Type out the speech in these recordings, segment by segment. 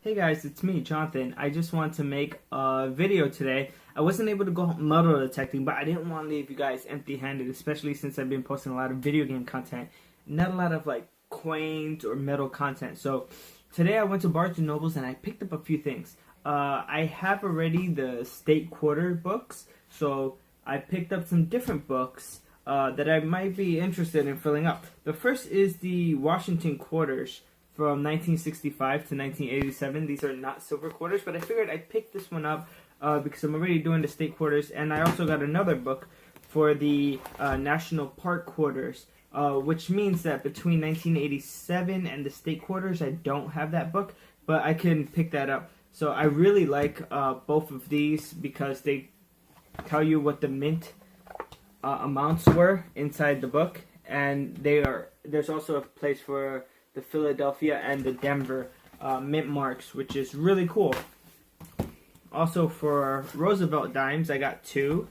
Hey guys, it's me, Jonathan. I just want to make a video today. I wasn't able to go metal detecting, but I didn't want to leave you guys empty-handed, especially since I've been posting a lot of video game content, not a lot of like coins or metal content. So today I went to Barnes & Nobles and I picked up a few things. I have already the state quarter books, so I picked up some different books that I might be interested in filling up. The first is the Washington quarters from 1965 to 1987. These are not silver quarters, but I figured I'd pick this one up because I'm already doing the state quarters, and I also got another book for the national park quarters, which means that between 1987 and the state quarters, I don't have that book, but I can pick that up. So I really like both of these because they tell you what the mint amounts were inside the book, and there's also a place for the Philadelphia and the Denver mint marks, which is really cool. Also for Roosevelt dimes, I got two.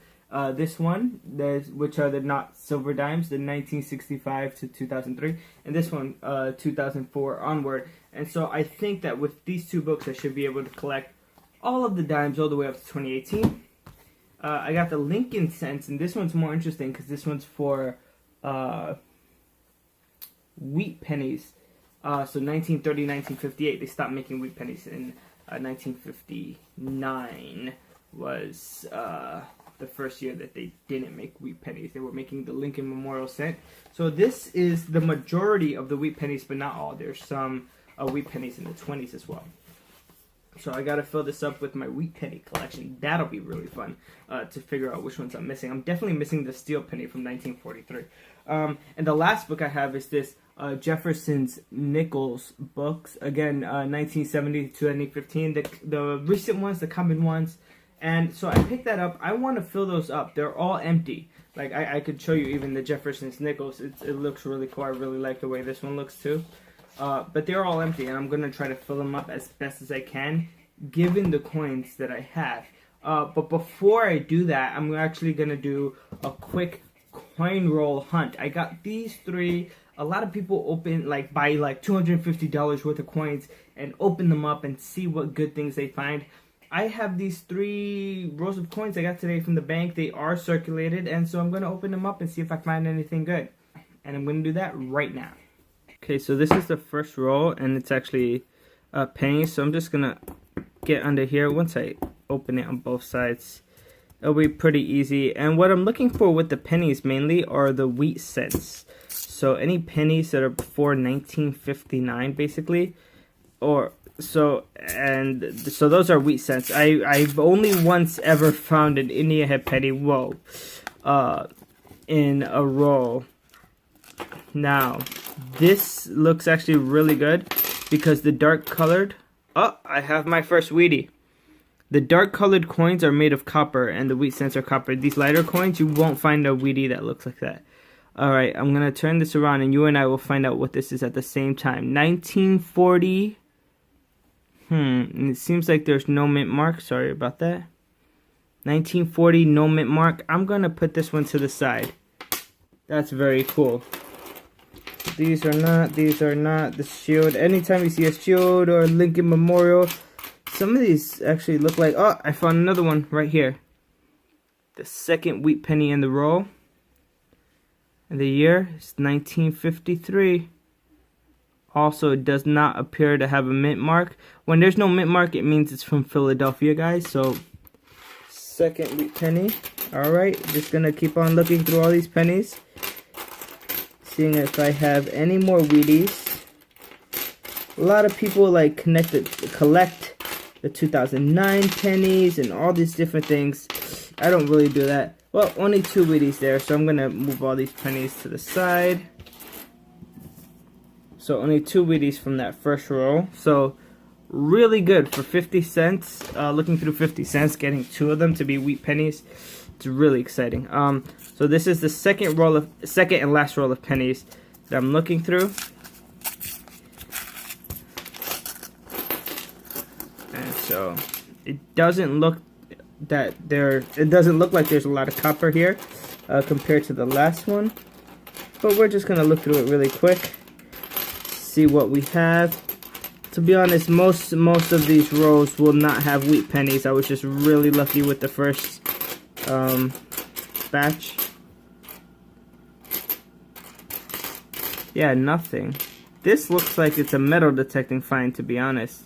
This one, which are the not silver dimes, the 1965 to 2003, and this one, 2004 onward. And so I think that with these two books, I should be able to collect all of the dimes all the way up to 2018. I got the Lincoln cents, and this one's more interesting because this one's for wheat pennies. So 1930, 1958, they stopped making wheat pennies. In 1959 was the first year that they didn't make wheat pennies. They were making the Lincoln Memorial Cent. So this is the majority of the wheat pennies, but not all. There's some wheat pennies in the 20s as well. So I gotta fill this up with my wheat penny collection. That'll be really fun to figure out which ones I'm missing. I'm definitely missing the steel penny from 1943. And the last book I have is this Jefferson's Nichols books. Again, 1970 to 2015. The recent ones, the common ones. And so I picked that up. I want to fill those up. They're all empty. Like I could show you even the Jefferson's Nichols. It looks really cool. I really like the way this one looks too. But they're all empty, and I'm going to try to fill them up as best as I can, given the coins that I have. But before I do that, I'm actually going to do a quick coin roll hunt. I got these three. A lot of people buy like $250 worth of coins and open them up and see what good things they find. I have these three rows of coins I got today from the bank. They are circulated, and so I'm going to open them up and see if I find anything good. And I'm going to do that right now. Okay, so this is the first roll, and it's actually pennies. So I'm just going to get under here. Once I open it on both sides, it'll be pretty easy. And what I'm looking for with the pennies mainly are the wheat cents. So any pennies that are before 1959, basically, so those are wheat cents. I've only once ever found an India head penny, in a roll. Now, this looks actually really good because the dark colored. Oh, I have my first Wheatie. The dark colored coins are made of copper, and the wheat cents are copper. These lighter coins, you won't find a Wheatie that looks like that. Alright, I'm going to turn this around and you and I will find out what this is at the same time. 1940. And it seems like there's no mint mark. Sorry about that. 1940, no mint mark. I'm going to put this one to the side. That's very cool. These are not. The shield. Anytime you see a shield or a Lincoln Memorial, some of these actually look like... Oh, I found another one right here. The second wheat penny in the roll. And the year is 1953. Also, it does not appear to have a mint mark. When there's no mint mark, it means it's from Philadelphia, guys. So, second wheat penny. Alright, just going to keep on looking through all these pennies. Seeing if I have any more Wheaties. A lot of people collect the 2009 pennies and all these different things. I don't really do that. Well, only two Wheaties there, so I'm going to move all these pennies to the side. So only two Wheaties from that first row. So really good for 50 cents. Looking through 50 cents, getting two of them to be wheat pennies. It's really exciting. So this is the second and last roll of pennies that I'm looking through. And so it doesn't look like there's a lot of copper here compared to the last one. But we're just gonna look through it really quick. See what we have. It's To be honest, most of these rows will not have wheat pennies. I was just really lucky with the first batch. Yeah, nothing. This looks like it's a metal detecting find, to be honest.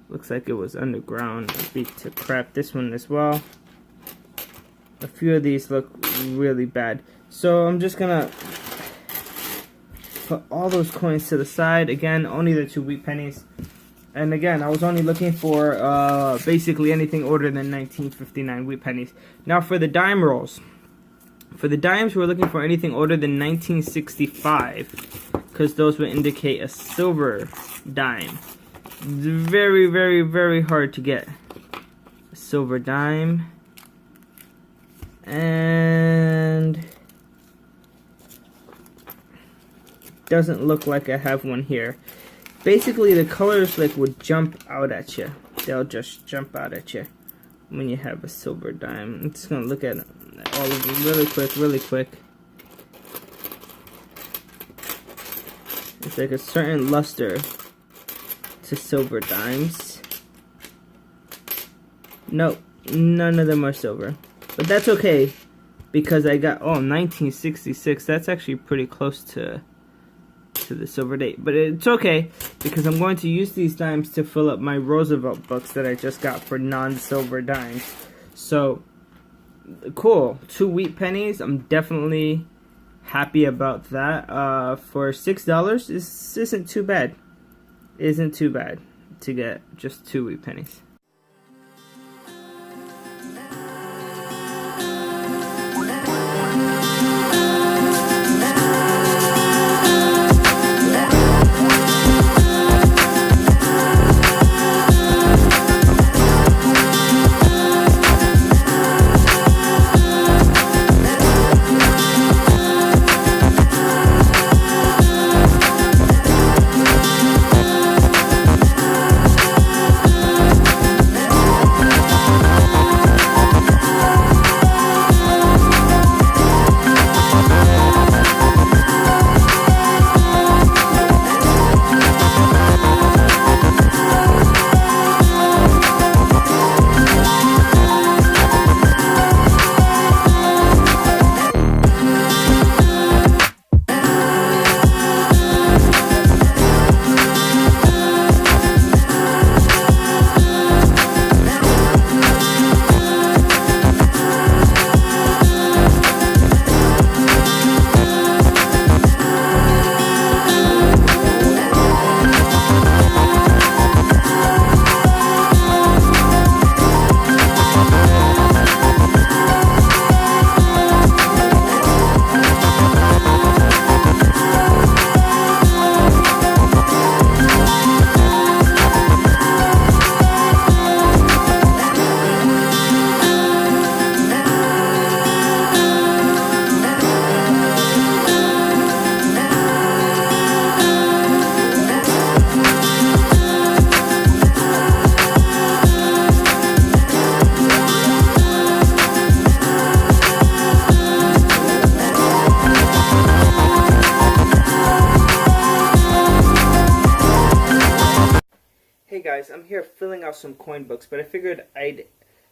Looks like it was underground. Beat to crap. This one as well. A few of these look really bad. So I'm just gonna put all those coins to the side. Again, only the 2 wheat pennies. And again, I was only looking for basically anything older than 1959 wheat pennies. Now for the dime rolls. For the dimes, we're looking for anything older than 1965. Because those would indicate a silver dime. It's very, very, very hard to get a silver dime. And doesn't look like I have one here. Basically, the colors like would jump out at you. They'll just jump out at you when you have a silver dime. I'm just gonna look at all of them really quick. It's like a certain luster to silver dimes. Nope, none of them are silver. But that's okay, because I got, 1966. That's actually pretty close to the silver date. But it's okay, because I'm going to use these dimes to fill up my Roosevelt books that I just got for non-silver dimes. So, cool. 2 wheat pennies. I'm definitely happy about that. For $6, this isn't too bad. Isn't too bad to get just 2 wheat pennies. Guys, I'm here filling out some coin books, but I figured I'd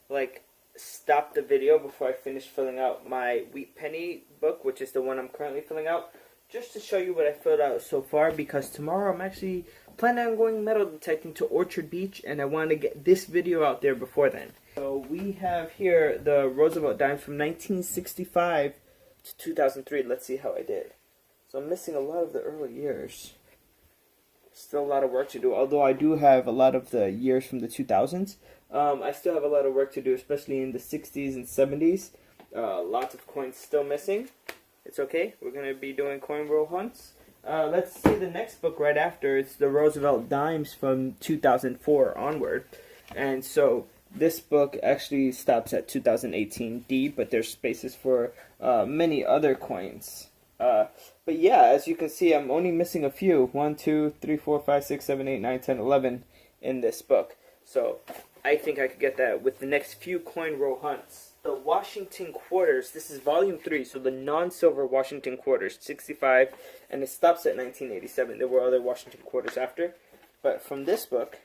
like stop the video before I finish filling out my wheat penny book, which is the one I'm currently filling out, just to show you what I filled out so far, because tomorrow I'm actually planning on going metal detecting to Orchard Beach, and I want to get this video out there before then. So we have here the Roosevelt dimes from 1965 to 2003. Let's see how I did. So I'm missing a lot of the early years. Still a lot of work to do, although I do have a lot of the years from the 2000s. I still have a lot of work to do, especially in the 60s and 70s. Lots of coins still missing. It's okay. We're going to be doing coin roll hunts. Let's see the next book right after. It's the Roosevelt dimes from 2004 onward. And so this book actually stops at 2018D, but there's spaces for many other coins. But yeah, as you can see, I'm only missing a few. 1, 2, 3, 4, 5, 6, 7, 8, 9, 10, 11 in this book. So I think I could get that with the next few coin roll hunts. The Washington quarters, this is volume 3, so the non-silver Washington quarters, 65, and it stops at 1987. There were other Washington quarters after. But from this book,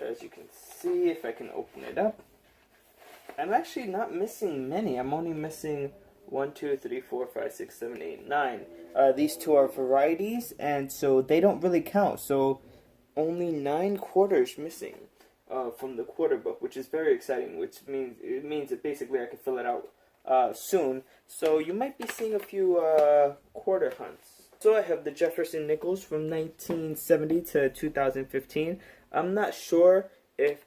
as you can see, if I can open it up, I'm actually not missing many. I'm only missing 1, 2, 3, 4, 5, 6, 7, 8, 9. These two are varieties, and so they don't really count. So only 9 quarters missing from the quarter book, which is very exciting. Which means that basically I can fill it out soon. So you might be seeing a few quarter hunts. So I have the Jefferson Nichols from 1970 to 2015. I'm not sure if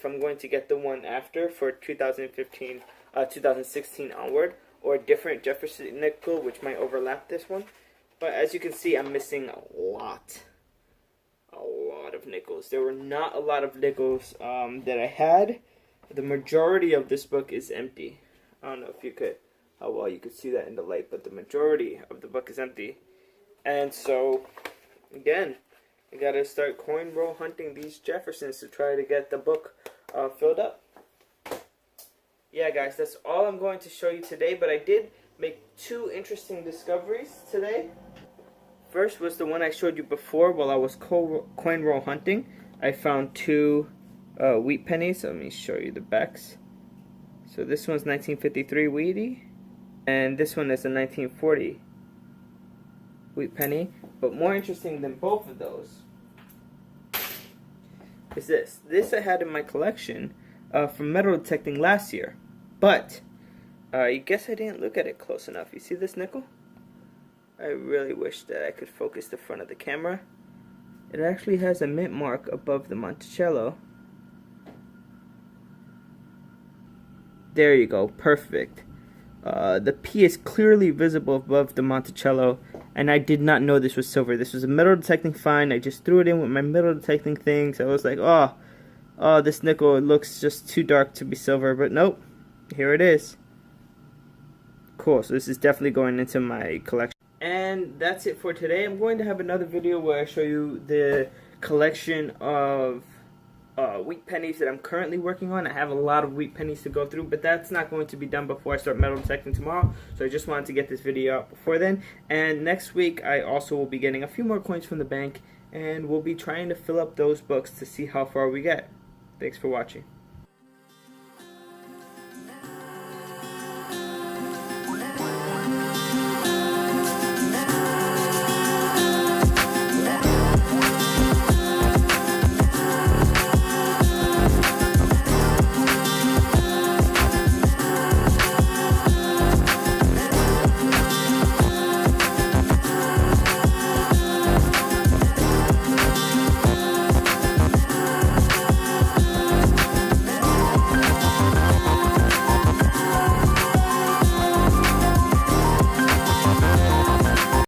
I'm going to get the one after for 2015, 2016 onward, or a different Jefferson nickel, which might overlap this one. But as you can see, I'm missing a lot of nickels. There were not a lot of nickels that I had. The majority of this book is empty. I don't know if you could, how well you could see that in the light, but the majority of the book is empty. And so, again, I gotta start coin roll hunting these Jeffersons to try to get the book filled up. Yeah, guys, that's all I'm going to show you today, but I did make 2 interesting discoveries today. First was the one I showed you before while I was coin roll hunting. I found 2 wheat pennies. Let me show you the backs. So this one's 1953 Wheatie, and this one is a 1940 wheat penny. But more interesting than both of those is this. This I had in my collection from metal detecting last year. But I guess I didn't look at it close enough. You see this nickel? I really wish that I could focus the front of the camera. It actually has a mint mark above the Monticello. There you go, perfect. The P is clearly visible above the Monticello, and I did not know this was silver. This was a metal detecting find. I just threw it in with my metal detecting things. I was like, oh, this nickel, it looks just too dark to be silver, but nope, here it is. Cool, so this is definitely going into my collection. And that's it for today. I'm going to have another video where I show you the collection of wheat pennies that I'm currently working on. I have a lot of wheat pennies to go through, but that's not going to be done before I start metal detecting tomorrow. So I just wanted to get this video out before then. And next week I also will be getting a few more coins from the bank, and we'll be trying to fill up those books to see how far we get. Thanks for watching.